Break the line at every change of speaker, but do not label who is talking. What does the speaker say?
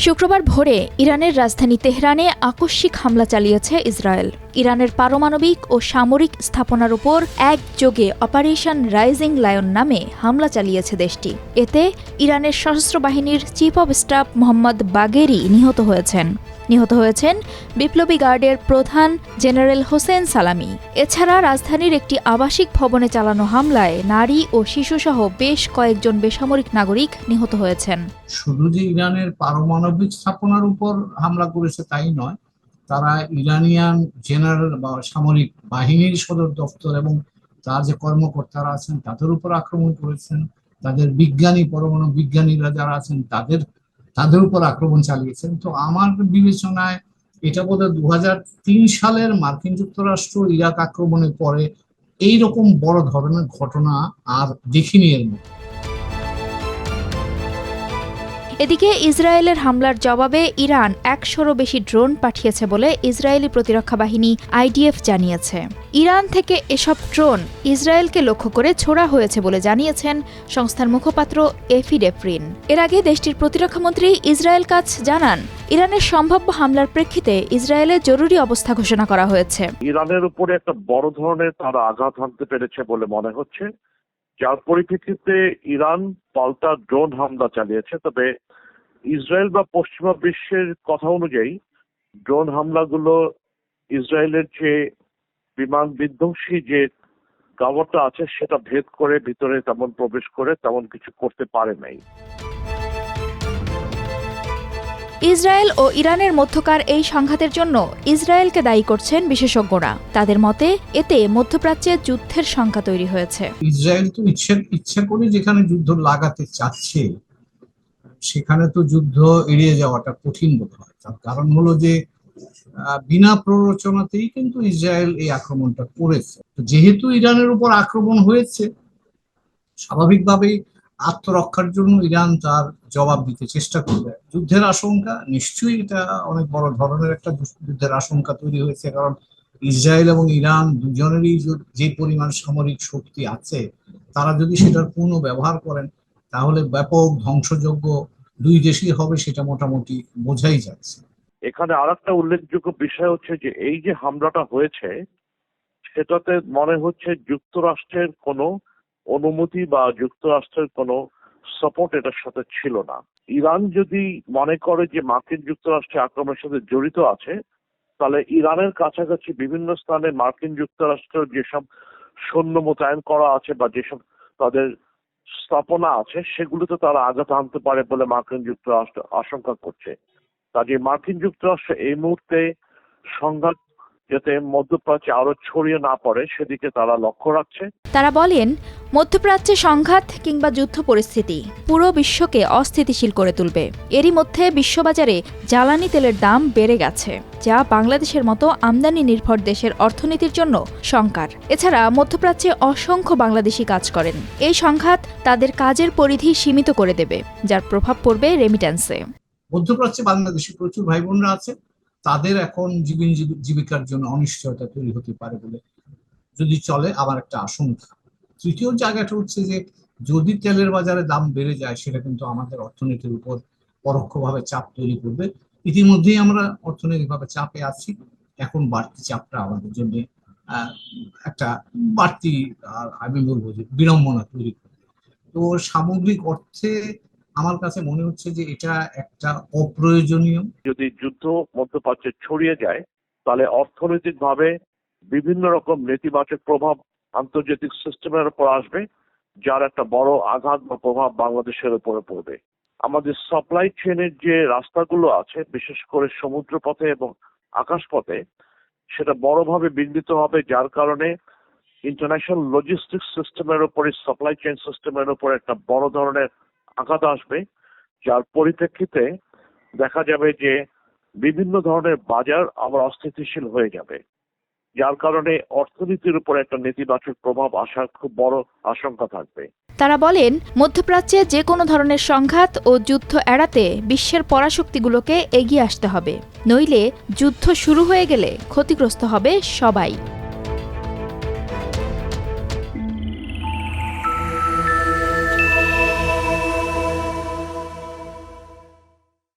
শুক্রবার ভোরে ইরানের রাজধানী তেহরানে আকস্মিক হামলা চালিয়েছে ইসরায়েল। ইরানের পারমাণবিক ও সামরিক স্থাপনার উপর একযোগে অপারেশন রাইজিং লায়ন নামে হামলা চালিয়েছে দেশটি। এতে ইরানের সশস্ত্র বাহিনীর চিফ অব স্টাফ মোহাম্মদ বাগেরি নিহত হয়েছেন বিপ্লবী গার্ডের প্রধান জেনারেল হোসেন সালামি। এছাড়া রাজধানীর একটি আবাসিক ভবনে চালানো হামলায় নারী ও শিশুসহ বেশ কয়েকজন বেসামরিক নাগরিক নিহত হয়েছেন।
শুধু যে ইরানের পারমাণবিক স্থাপনার উপর হামলা করেছে তাই নয়, তারা ইরানিয়ান জেনারেল বা সামরিক বাহিনীর সদর দপ্তর এবং তার যে কর্মকর্তারা আছেন তাদের উপর আক্রমণ করেছেন। তাদের পরমাণু বিজ্ঞানীরা যারা আছেন তাদের উপর আক্রমণ চালিয়েছেন। তো আমার বিবেচনায় এটা বোধহয় 2003 সালের মার্কিন যুক্তরাষ্ট্র ইরাক আক্রমণের পরে এইরকম বড় ধরনের ঘটনা আর দেখিনি এর মধ্যে।
এদিকে ইসরায়েলের হামলার জবাবে ইরান 100-রও বেশি ড্রোন পাঠিয়েছে বলে ইসরায়েলি প্রতিরক্ষা বাহিনী IDF জানিয়েছে। ইরান থেকে এসব ড্রোন ইসরায়েলকে লক্ষ্য করে ছোড়া হয়েছে বলে জানিয়েছেন সংস্থার মুখপাত্র এফি ডেফরিন। এর আগে দেশটির প্রতিরক্ষামন্ত্রী ইসরায়েল কাছ জানান, ইরানের সম্ভাব্য হামলার প্রেক্ষিতে ইসরায়েলের জরুরি অবস্থা ঘোষণা করা হয়েছে।
ইরানের উপরে একটা বড় ধরনের তারা আঘাত হানতে পেরেছে বলে মনে হচ্ছে, যার পরিপ্রেক্ষিতে ইরান পাল্টা ড্রোন হামলা চালিয়েছে। তবে ইসরায়েল বা পশ্চিমা বিশ্বের কথা অনুযায়ী ড্রোন হামলাগুলো ইসরায়েলের যে বিমান বিধ্বংসী যে কাভারটা আছে সেটা ভেদ করে ভিতরে তেমন প্রবেশ করে তেমন কিছু করতে পারে নাই।
ইসরায়েল ও ইরানের মধ্যকার এই সংঘাতের জন্য ইসরায়েলকে দায়ী করছেন বিশেষজ্ঞরা। তাদের মতে এতে মধ্যপ্রাচ্যে যুদ্ধের শঙ্কা তৈরি হয়েছে।
ইসরায়েল তো ইচ্ছা করে যেখানে যুদ্ধ লাগাতে চাচ্ছে সেখানে তো যুদ্ধ এড়িয়ে যাওয়াটা কঠিন বোধ হয়। তার কারণ হলো যে বিনা প্ররোচনাতেই কিন্তু ইসরায়েল এই আক্রমণটা করেছে। যেহেতু ইরানের উপর আক্রমণ হয়েছে, স্বাভাবিকভাবেই আত্মরক্ষার জন্য ইরান তার জবাব দিতে চেষ্টা করবে। যুদ্ধের আশঙ্কা নিশ্চয়ই, এটা অনেক বড় ধরনের একটা যুদ্ধের আশঙ্কা তৈরি হয়েছে, কারণ ইসরায়েল এবং ইরান দুজনেরই যে পরিমাণ সামরিক শক্তি আছে, তারা যদি সেটার পূর্ণ ব্যবহার করেন তাহলে ব্যাপক ধ্বংসযজ্ঞ দুই দেশই হবে, সেটা মোটামুটি বোঝাই যাচ্ছে।
এখানে আরেকটা উল্লেখযোগ্য বিষয় হচ্ছে যে এই যে হামলাটা হয়েছে সেটাতে মনে হচ্ছে যুক্তরাষ্ট্রের কোনো অনুমতি বা যুক্তরাষ্ট্রের কোনো সাপোর্ট এটার সাথে ছিল না। ইরান যদি মনে করে যে মার্কিন যুক্তরাষ্ট্রের আক্রমণের সাথে জড়িত আছে, তাহলে ইরানের কাছাকাছি বিভিন্ন স্থানে মার্কিন যুক্তরাষ্ট্রের যেসব সৈন্য মোতায়েন করা আছে বা যেসব তাদের স্থাপনা আছে সেগুলোতে তারা আঘাত আনতে পারে বলে মার্কিন যুক্তরাষ্ট্র আশঙ্কা করছে। কাজে মার্কিন যুক্তরাষ্ট্র এই মুহূর্তে সংঘাত যাতে মধ্যপ্রাচ্যে আরো ছড়িয়ে না পড়ে সেদিকে তারা লক্ষ্য রাখছে।
তারা বলেন, মধ্যপ্রাচ্যে সংঘাত কিংবা যুদ্ধ পরিস্থিতি পুরো বিশ্বকে অস্থিতিশীল করে তুলবে। এরই মধ্যে বিশ্ববাজারে জ্বালানি তেলের দাম বেড়ে গেছে, যা বাংলাদেশের মতো আমদানি নির্ভর দেশের অর্থনীতির জন্য শঙ্কার। এছাড়া মধ্যপ্রাচ্যে অসংখ্য বাংলাদেশি কাজ করেন। এই সংঘাত তাদের কাজের পরিধি সীমিত করে দেবে, যার প্রভাব পড়বে রেমিট্যান্সে।
মধ্যপ্রাচ্যে বাংলাদেশি প্রচুর ভাই বোনরা আছে, তাদের এখন জীবিকার জন্য অনিশ্চয়তা তৈরি হতে পারে বলে যদি চলে আবার একটা আশঙ্কা। তৃতীয় জায়গাটা হচ্ছে যে যদি তেলের বাজারে দাম বেড়ে যায় সেটা কিন্তু আমাদের অর্থনীতির উপর পরোক্ষভাবে চাপ তৈরি করবে। ইতিমধ্যেই আমরা অর্থনৈতিকভাবে চাপে আছি, এখন বাড়তি চাপটা আমাদের জন্য একটা বাড়তি আমি বলবো যে বিড়ম্বনা তৈরি করবে। তো সামগ্রিক অর্থে আমার কাছে মনে হচ্ছে যে এটা একটা অপ্রয়োজনীয়।
যদি যুদ্ধ মধ্যপ্রাচ্যে ছড়িয়ে যায় তাহলে অর্থনৈতিকভাবে বিভিন্ন রকম নেতিবাচক প্রভাব আন্তর্জাতিক সিস্টেমের উপর আসবে, যার একটা বড় আঘাত বা প্রভাব বাংলাদেশের উপরে পড়বে। আমাদের সাপ্লাই চেনের যে রাস্তাগুলো আছে, বিশেষ করে সমুদ্র পথে এবং আকাশপথে, সেটা বড়ভাবে বিঘ্নিত হবে, যার কারণে ইন্টারন্যাশনাল লজিস্টিক্স সিস্টেমের উপরে, সাপ্লাই চেইন সিস্টেমের উপর একটা বড় ধরনের আঘাত আসবে, যার পরিপ্রেক্ষিতে দেখা যাবে যে বিভিন্ন ধরনের বাজার আবার অস্থিতিশীল হয়ে যাবে, যার কারণে অর্থনীতির উপর একটা নেতিবাচক প্রভাব আসার খুব বড় আশঙ্কা থাকবে।
তারা বলেন, মধ্যপ্রাচ্যে যে কোনো ধরনের সংঘাত ও যুদ্ধ এড়াতে বিশ্বের পরাশক্তিগুলোকে এগিয়ে আসতে হবে, নইলে যুদ্ধ শুরু হয়ে গেলে ক্ষতিগ্রস্ত হবে সবাই।